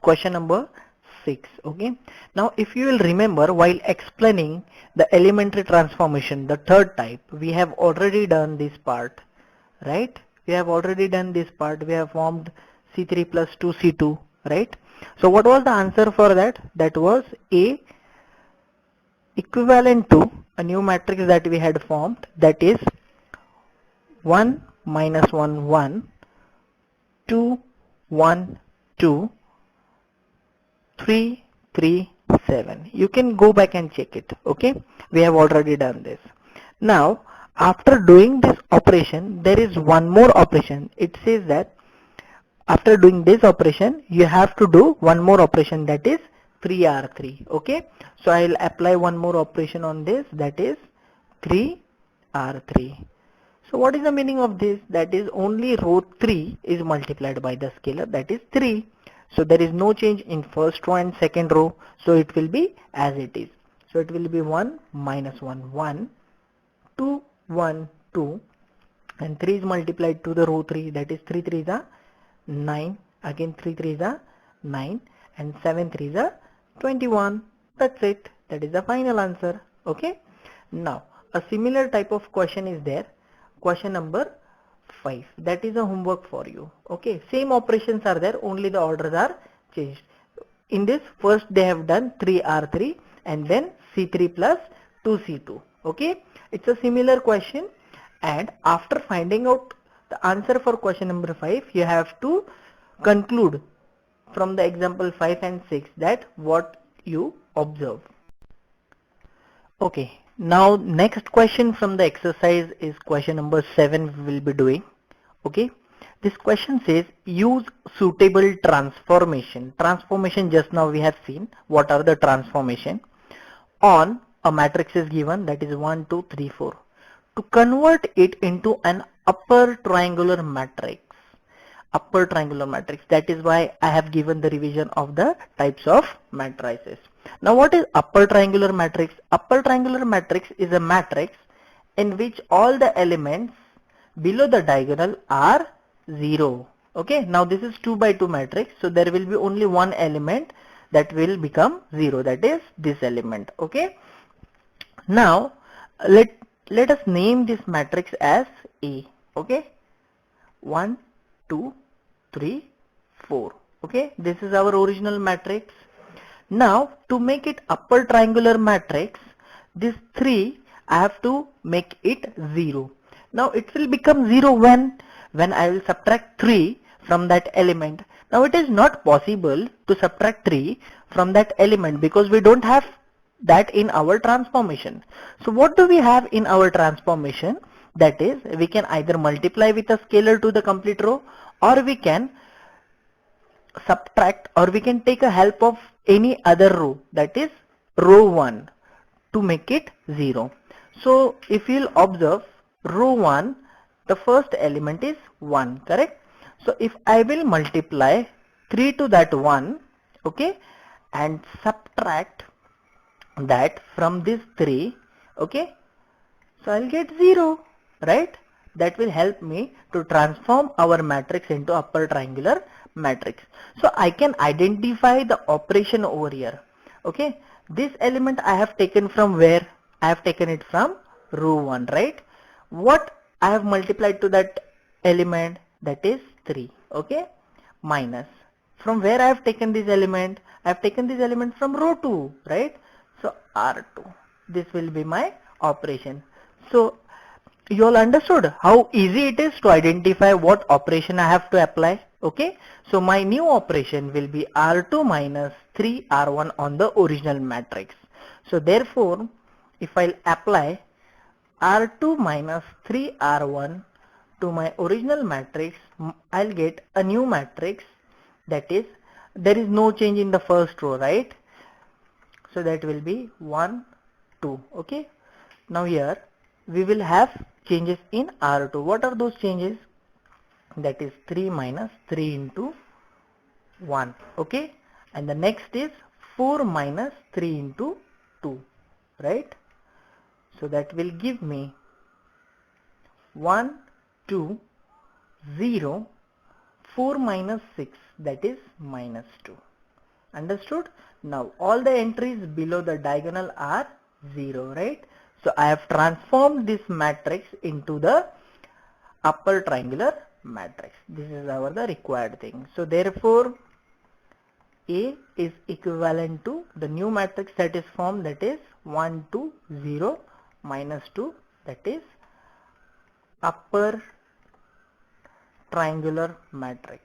question number 6. Okay. Now if you will remember, while explaining the elementary transformation, the third type, we have already done this part, right? We have already done this part. We have formed C3 plus 2C2, right? So what was the answer for that? That was A equivalent to a new matrix that we had formed, that is 1 minus 1 1, 2 1 2, 3 3 7. You can go back and check it. Okay, we have already done this. Now after doing this operation, there is one more operation. It says that after doing this operation, you have to do one more operation, that is 3R3. Okay, so I'll apply one more operation on this, that is 3R3. So what is the meaning of this? That is only row 3 is multiplied by the scalar, that is 3. So there is no change in first row and second row. So it will be as it is. So it will be 1 minus 1 1, 2 1 2, and 3 is multiplied to the row 3, that is 3 3 is a 9, again 3 3 is a 9, and 7 3 is a 21. That's it. That is the final answer. Okay. Now a similar type of question is there. Question number 5. That is a homework for you. Okay. Same operations are there, only the orders are changed. In this, first they have done 3R3 and then C3 plus 2C2. Okay. It's a similar question, and after finding out the answer for question number 5, you have to conclude from the example 5 and 6 that what you observe. Okay, now next question from the exercise is question number 7 we will be doing. Okay, this question says use suitable transformation. Transformation, just now we have seen what are the transformation on a matrix is given, that is 1 2 3 4, to convert it into an upper triangular matrix. Upper triangular matrix, that is why I have given the revision of the types of matrices. Now what is upper triangular matrix? Upper triangular matrix is a matrix in which all the elements below the diagonal are 0. Okay, now this is 2 by 2 matrix, so there will be only one element that will become 0, that is this element. Okay, now let us name this matrix as A. Okay, 1 2 3 4. Okay, this is our original matrix. Now to make it upper triangular matrix, this 3 I have to make it 0. Now it will become 0 when I will subtract 3 from that element. Now it is not possible to subtract 3 from that element because we don't have that in our transformation. So what do we have in our transformation? That is, we can either multiply with a scalar to the complete row, or we can subtract, or we can take a help of any other row, that is row 1, to make it 0. So if you'll observe, row 1, the first element is 1, correct? So if I will multiply 3 to that 1, okay, and subtract that from this 3, okay, so I'll get 0, right? That will help me to transform our matrix into upper triangular matrix. So I can identify the operation over here. Okay, this element I have taken from where? I have taken it from row 1, right? What I have multiplied to that element? That is 3. Okay, minus. From where I have taken this element? I have taken this element from row 2, right? So R2. This will be my operation. So you all understood how easy it is to identify what operation I have to apply. Okay, so my new operation will be R2 minus 3R1 on the original matrix. So therefore, if I'll apply R2 minus 3R1 to my original matrix, I'll get a new matrix, that is, there is no change in the first row, right? So that will be 1 2. Okay, now here we will have changes in R2. What are those changes? That is 3 minus 3 into 1. Okay, and the next is 4 minus 3 into 2, right? So that will give me 1 2 0, 4 minus 6, that is minus 2. Understood? Now all the entries below the diagonal are 0, right? So I have transformed this matrix into the upper triangular matrix. This is our the required thing. So therefore A is equivalent to the new matrix that is formed, that is 1 2 0 minus 2, that is upper triangular matrix.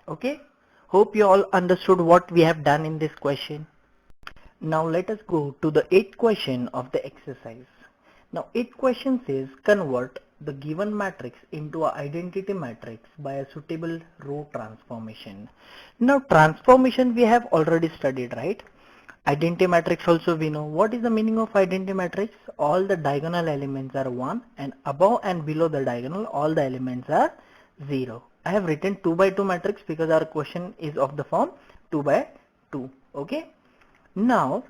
Okay, hope you all understood what we have done in this question. Now let us go to the 8th question of the exercise. Now 8th question says convert the given matrix into an identity matrix by a suitable row transformation. Now transformation we have already studied, right? Identity matrix also we know. What is the meaning of identity matrix? All the diagonal elements are 1 and above and below the diagonal all the elements are 0. I have written 2 by 2 matrix because our question is of the form 2 by 2. Okay. Now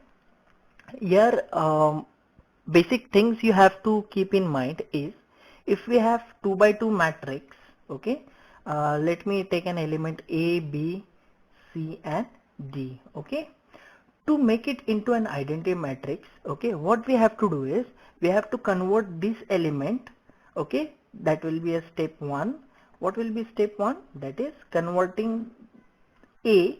here basic things you have to keep in mind is if we have 2 by 2 matrix, okay, let me take an element A, B, C and D. Okay, to make it into an identity matrix, okay, what we have to do is we have to convert this element, okay, that will be a step 1. What will be step 1? That is converting A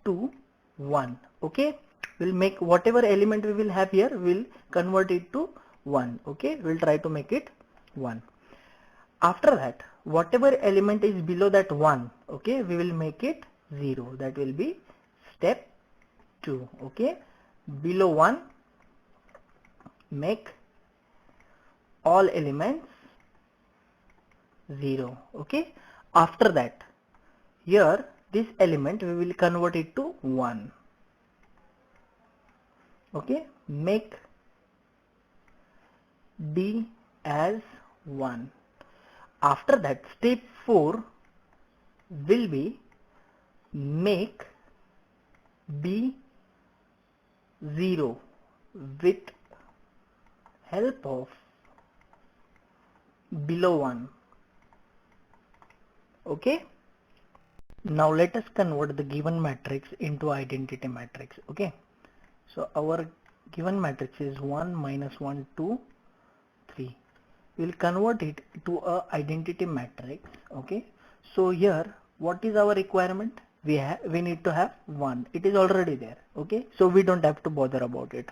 to 1. Okay, we'll make whatever element we will have here, we'll convert it to 1. Okay, we'll try to make it 1. After that, whatever element is below that 1, okay, we will make it 0. That will be step 2. Okay, below 1 make all elements 0. Okay, after that here this element we will convert it to 1. Okay, make D as 1. After that step 4 will be make B 0 with help of below 1. Okay, now let us convert the given matrix into identity matrix. Okay, so our given matrix is 1 minus 1 2 3. We will convert it to a identity matrix. Okay, so here what is our requirement? We need to have 1. It is already there. Okay, so we don't have to bother about it.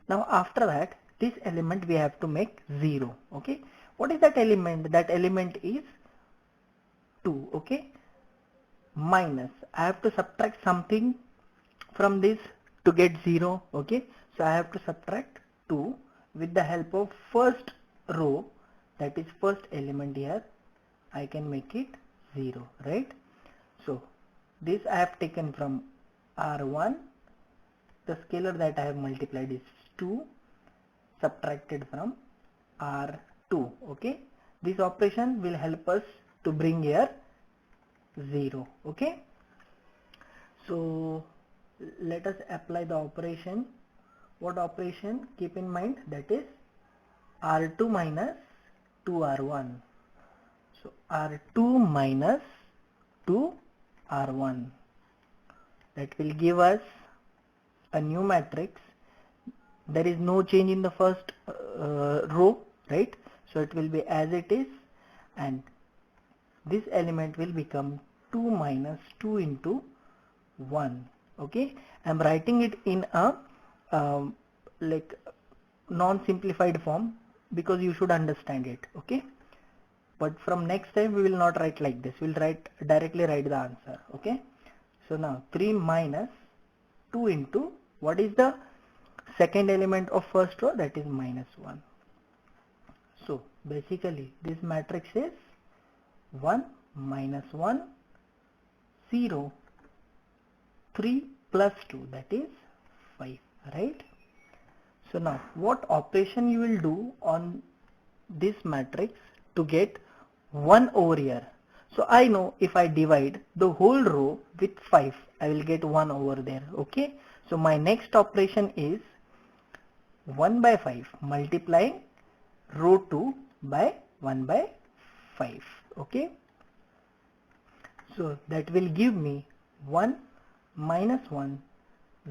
Now after that this element we have to make 0. Okay, what is that element? That element is 2. Okay, minus I have to subtract something from this to get 0. Okay, so I have to subtract 2 with the help of first row, that is first element. Here I can make it 0, right? So this I have taken from R1, the scalar that I have multiplied is 2, subtracted from R2. Okay, this operation will help us to bring here 0. Okay, so let us apply the operation. What operation? Keep in mind that is R2 minus 2R1. So R2 minus 2R1, that will give us a new matrix. There is no change in the first row, right? So it will be as it is, and this element will become 2 minus 2 into 1. Okay, I am writing it in a like non-simplified form because you should understand it. Okay, but from next time we will not write like this. We'll directly write the answer. Okay, so now 3 minus 2 into what is the second element of first row? That is minus 1. So basically this matrix is 1 minus 1 0 3 plus 2, that is 5, right? So now what operation you will do on this matrix to get 1 over here? So I know if I divide the whole row with 5, I will get 1 over there. Okay, so my next operation is 1 by 5 multiplying row 2 by 1 by 5. Okay, so that will give me 1 minus 1,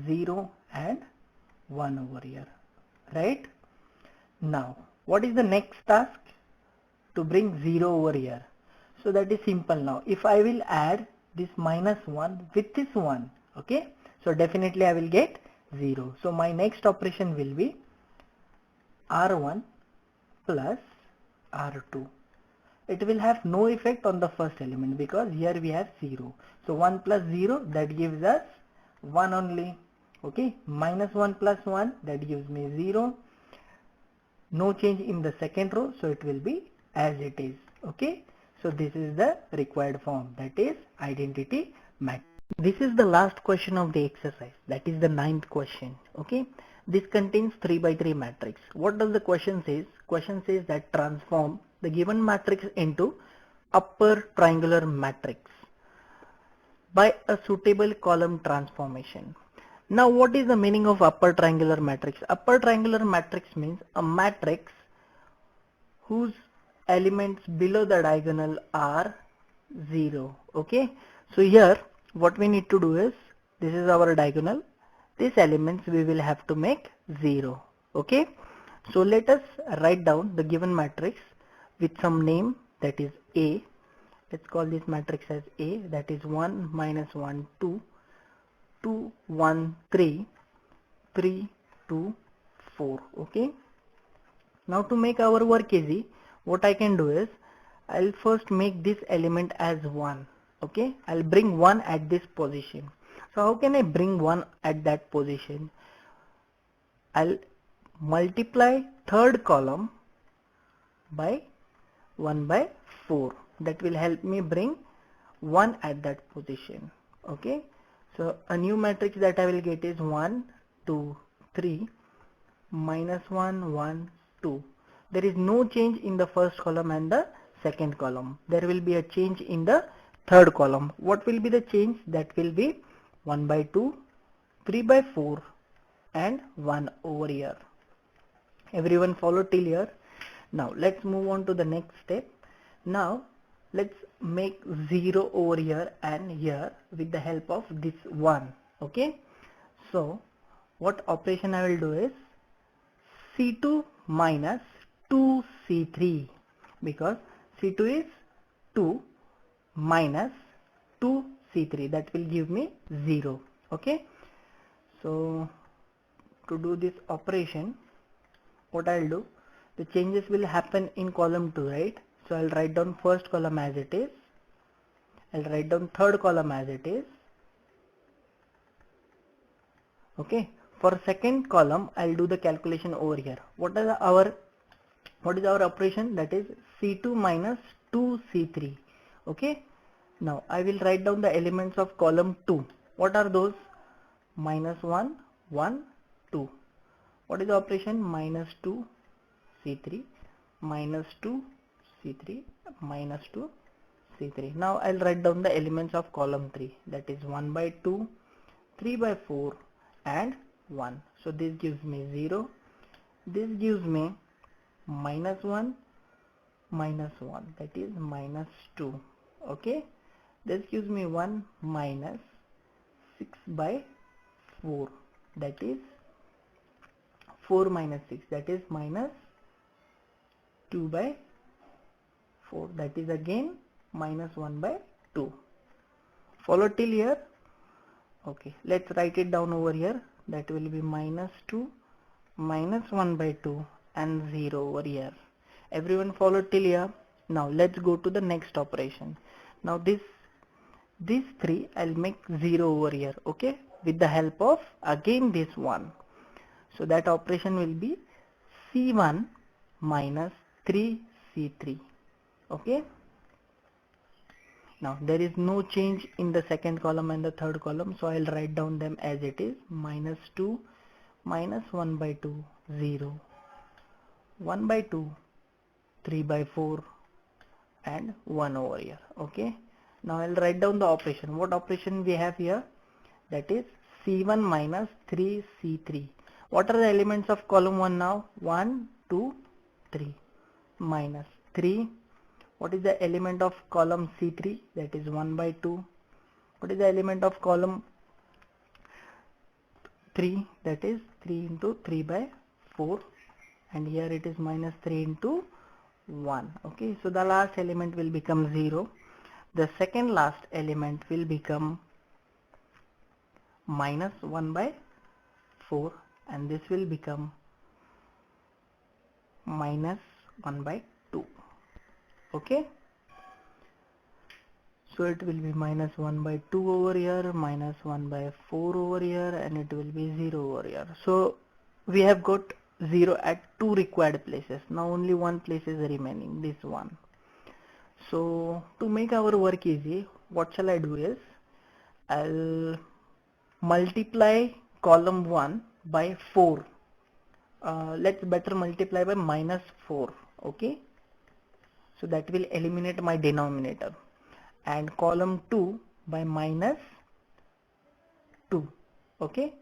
0 and 1 over here, right? Now what is the next task? To bring 0 over here. So that is simple. Now if I will add this minus 1 with this 1, okay, so definitely I will get 0. So my next operation will be R1 plus R2. It will have no effect on the first element because here we have 0. So 1 plus 0, that gives us 1 only. Okay, minus 1 plus 1, that gives me 0. No change in the second row, so it will be as it is. Okay, so this is the required form, that is identity matrix. This is the last question of the exercise, that is the 9th question. Okay, this contains 3 by 3 matrix. What does the question says? Question says that transform the given matrix into upper triangular matrix by a suitable column transformation. Now what is the meaning of upper triangular matrix? Upper triangular matrix means a matrix whose elements below the diagonal are 0. Okay, so here what we need to do is, this is our diagonal, these elements we will have to make 0. Okay, so let us write down the given matrix with some name, that is A. Let's call this matrix as A, that is 1 minus 1 2, 2 1 3, 3 2 4. Okay, now to make our work easy, what I can do is, I'll first make this element as 1. Okay, I'll bring 1 at this position. So how can I bring 1 at that position? I'll multiply third column by 1 by 4. That will help me bring 1 at that position. Okay, so a new matrix that I will get is 1 2 3 minus 1 1 2. There is no change in the first column and the second column. There will be a change in the third column. What will be the change? That will be 1 by 2, 3 by 4 and 1 over here. Everyone follow till here? Now let's move on to the next step. Now let's make 0 over here and here with the help of this 1. Okay, so what operation I will do is C2 minus 2C3, because C2 is 2 minus 2C3, that will give me 0. Okay, so to do this operation, what I'll do, the changes will happen in column 2, right? So I'll write down first column as it is, I'll write down third column as it is. Okay, for second column I'll do the calculation over here. What is our operation? That is C2 minus 2C3. Okay, now I will write down the elements of column 2. What are those? Minus 1 1 2. What is the operation? Minus 2 C3 minus 2 C3 minus 2 C3. Now I'll write down the elements of column 3, that is 1 by 2, 3 by 4 and 1. So this gives me 0. This gives me minus 1 minus 1, that is minus 2. Okay, this gives me 1 minus 6 by 4, that is 4 minus 6, that is minus 2 by 4, that is again minus 1 by 2. Follow till here? Okay, let's write it down over here. That will be minus 2 minus 1 by 2 and 0 over here. Everyone follow till here? Now let's go to the next operation. Now these 3 I'll make 0 over here. Okay, with the help of again this 1. So that operation will be C1 minus 3C3. Okay, now there is no change in the second column and the third column, so I'll write down them as it is. Minus 2 minus 1 by 2 0, 1 by 2, 3 by 4 and 1 over here. Okay, now I'll write down the operation. What operation we have here? That is C1 minus 3C3. What are the elements of column 1 now? 1 2 3 minus 3 What is the element of column C3? That is 1 by 2. What is the element of column 3? That is 3 into 3 by 4. And here it is minus 3 into 1. Okay, so the last element will become 0. The second last element will become minus 1 by 4, and this will become minus 1 by 2. Okay, so it will be minus 1 by 2 over here, minus 1 by 4 over here, and it will be 0 over here. So we have got 0 at 2 required places. Now only one place is remaining, this one. So to make our work easy, what shall I do is, I'll multiply column 1 by 4. Let's better multiply by minus 4. Okay, so that will eliminate my denominator. And column 2 by minus 2. Okay,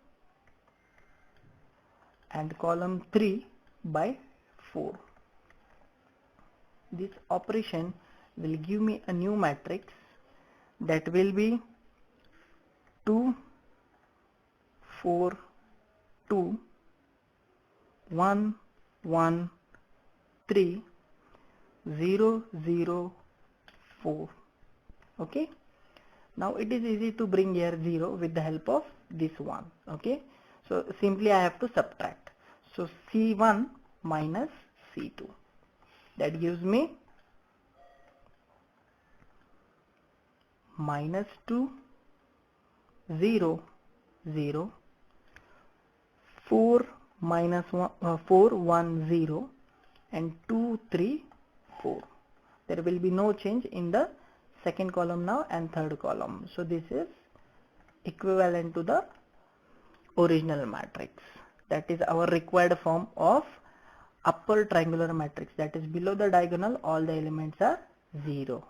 and column 3 by 4. This operation will give me a new matrix that will be 2, 4, 2, 1, 1, 3, 0, 0, 4. Okay, now it is easy to bring here 0 with the help of this one. Okay, so simply I have to subtract. So C1 minus C2, that gives me minus 2, 0, 0, 4 minus 1, 4, 1, 0, and 2, 3, 4. There will be no change in the second column now and third column. So this is equivalent to the original matrix. That is our required form of upper triangular matrix. That is below the diagonal all the elements are 0.